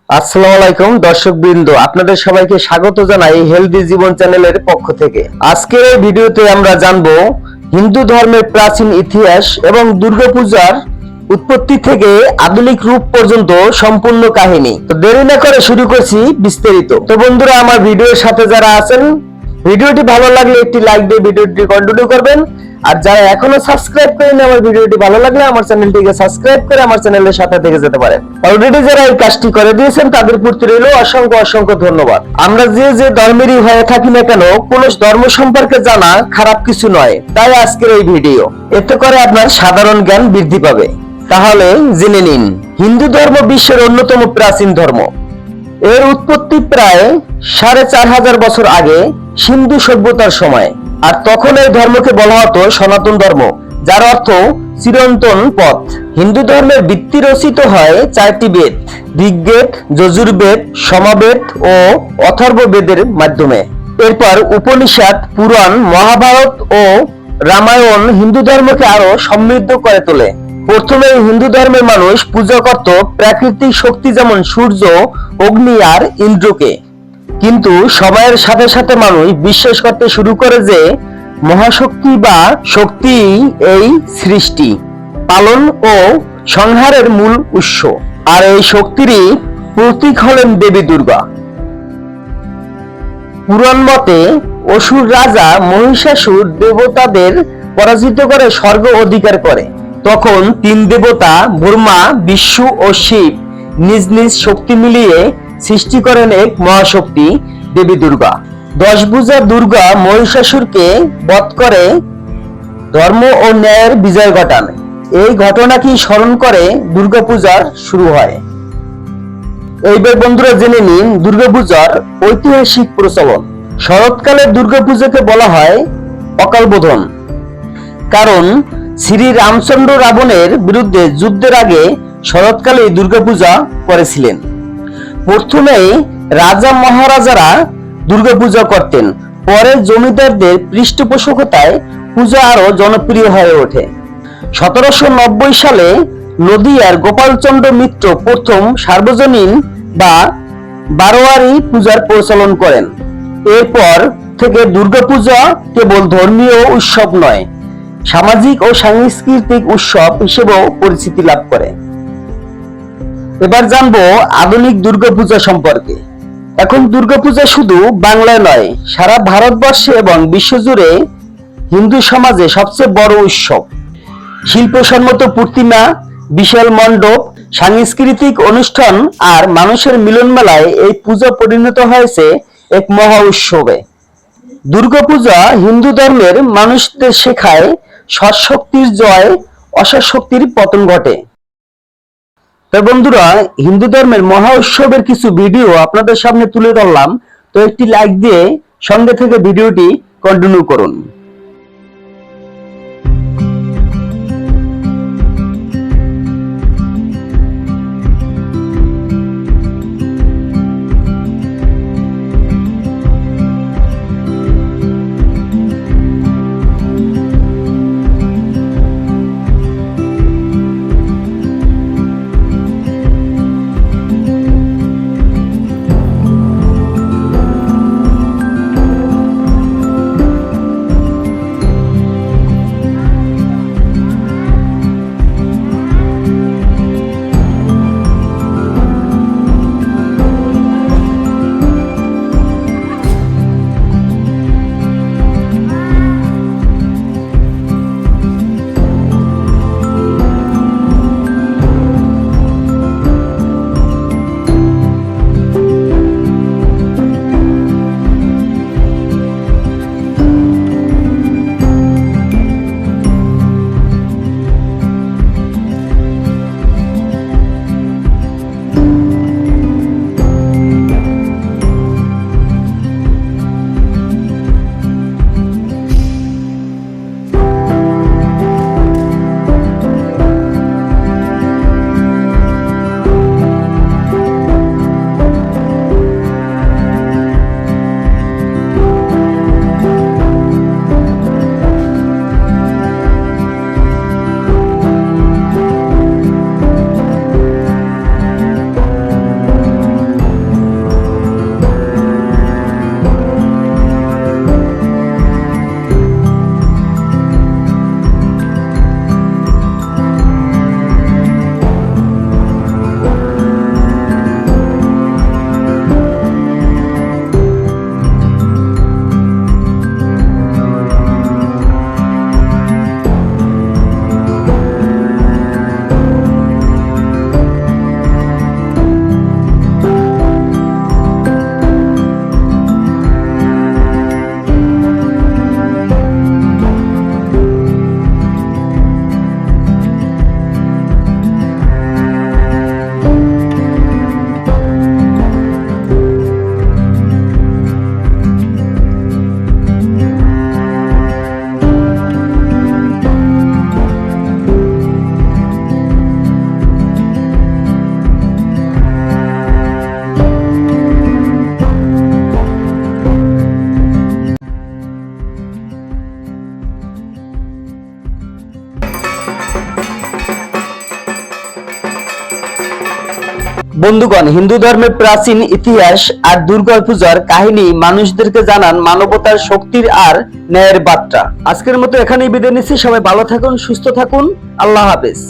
আসসালামু আলাইকুম দর্শকবৃন্দ, আপনাদের সবাইকে স্বাগত জানাই হেলদি জীবন চ্যানেলের পক্ষ থেকে। আজকের এই ভিডিওতে আমরা জানবো হিন্দু ধর্মের প্রাচীন ইতিহাস এবং দুর্গাপূজার উৎপত্তি থেকে আধুনিক রূপ পর্যন্ত সম্পূর্ণ কাহিনী। তো দেরি না করে শুরু করছি বিস্তারিত। তো বন্ধুরা, আমার ভিডিওর সাথে যারা আছেন, ভিডিওটি ভালো লাগলে একটি লাইক দিয়ে ভিডিওটি কন্টিনিউ করবেন। আর যারা এখনো সাবস্ক্রাইব করেনি, আমার ভিডিওটি ভালো লাগলে আমার চ্যানেলটিকে সাবস্ক্রাইব করে আমার চ্যানেলের সাথে থেকে যেতে পারেন। অলরেডি যারা এই কাজটি করে দিয়েছেন তাদের প্রতি রইল অসংখ্য অসংখ্য ধন্যবাদ। আমরা যে ধর্মেরই হয়ে থাকি না কেন, কোন ধর্ম সম্পর্কে জানা খারাপ কিছু নয়। তাই আজকের এই ভিডিও, এতে করে আপনার সাধারণ জ্ঞান বৃদ্ধি পাবে। তাহলে জেনে নিন, হিন্দু ধর্ম বিশ্বের অন্যতম প্রাচীন ধর্ম। এর উৎপত্তি প্রায় 4500 বছর আগে সিন্ধু সভ্যতার সময়। আর তখন এই ধর্মকে বলা হতো সনাতন ধর্ম, যার অর্থ চিরন্তন পথ। হিন্দু ধর্মের ভিত্তি রচিত হয় 4টি বেদ: ঋগ্বেদ, যজুর্বেদ, সমবেদ ও অথর্ববেদের মাধ্যমে। এরপর উপনিষদ, পুরাণ, মহাভারত ও রামায়ণ হিন্দু ধর্মকে আরো সমৃদ্ধ করে তোলে। প্রথমে হিন্দু ধর্মের মানুষ পূজা করত প্রাকৃতিক শক্তি, যেমন সূর্য, অগ্নি আর ইন্দ্রকে। কিন্তু সময়ের সাথে সাথে মানুষ বিশ্বাস করতে শুরু করে যে মহাশক্তি বা শক্তি এই সৃষ্টি, পালন ও সংহারের মূল উৎস। আর এই শক্তিরই প্রতীক হলেন দেবী দুর্গা। পুরাণ মতে অসুর রাজা মহিষাসুর দেবতাদের পরাজিত করে স্বর্গ অধিকার করে। তখন 3 দেবতা ব্রহ্মা, বিষ্ণু ও শিব নিজ নিজ শক্তি মিলিয়ে সৃষ্টি করেন এক মহাশক্তি দেবী দুর্গা। 10 ভুজা দুর্গা মহিষাসুরকে বধ করে ধর্ম ও ন্যায়ের বিজয় ঘটান। এই ঘটনাকে স্মরণ করে দুর্গাপূজার শুরু হয়। এইবার বন্ধুরা জেনে নিন দুর্গাপূজার ঐতিহাসিক প্রচলন। শরৎকালে দুর্গাপূজাকে বলা হয় অকালবোধন, কারণ শ্রী রামচন্দ্র রাবণের বিরুদ্ধে যুদ্ধের আগে শরৎকালে দুর্গাপূজা করেছিলেন। প্রথমে রাজা মহারাজারা দুর্গাপূজা করতেন, পরে জমিদারদের পৃষ্ঠপোষকতায় পূজা আরো জনপ্রিয় হয়ে ওঠে। 1790 সালে নদিয়ার গোপালচন্দ্র মিত্র প্রথম সার্বজনীন বা বারোয়ারি পূজার প্রচলন করেন। এরপর থেকে দুর্গাপূজা কেবল ধর্মীয় উৎসব নয়, সামাজিক ও সাংস্কৃতিক উৎসব হিসেবেও পরিচিতি লাভ করে। এবার জানবো আধুনিক দুর্গাপূজা সম্পর্কে। এখন দুর্গাপূজা শুধু বাংলায় নয়, সারা ভারতবর্ষে এবং বিশ্বজুড়ে হিন্দু সমাজে সবচেয়ে বড় উৎসব। শিল্পসম্মত প্রতিমা, বিশাল মণ্ডপ, সাংস্কৃতিক অনুষ্ঠান আর মানুষের মিলন মেলায় এই পূজা পরিণত হয়েছে এক মহা উৎসবে। দুর্গাপূজা হিন্দু ধর্মের মানুষদের শেখায় সৎশক্তির জয়, অসৎ শক্তির পতন ঘটে। তো বন্ধুরা, হিন্দু ধর্মের মহা উৎসবের কিছু ভিডিও আপনাদের সামনে তুলে ধরলাম। তো একটি লাইক দিয়ে সঙ্গে থেকে ভিডিওটি কন্টিনিউ করুন। বন্ধুগণ, হিন্দু ধর্মের প্রাচীন ইতিহাস আর দুর্গা পূজার কাহিনী মানুষদেরকে জানান মানবতার শক্তির আর ন্যায়ের বার্তা। আজকের মতো এখানেই বিদায় নিচ্ছি। সবাই ভালো থাকুন, সুস্থ থাকুন। আল্লাহ হাফেজ।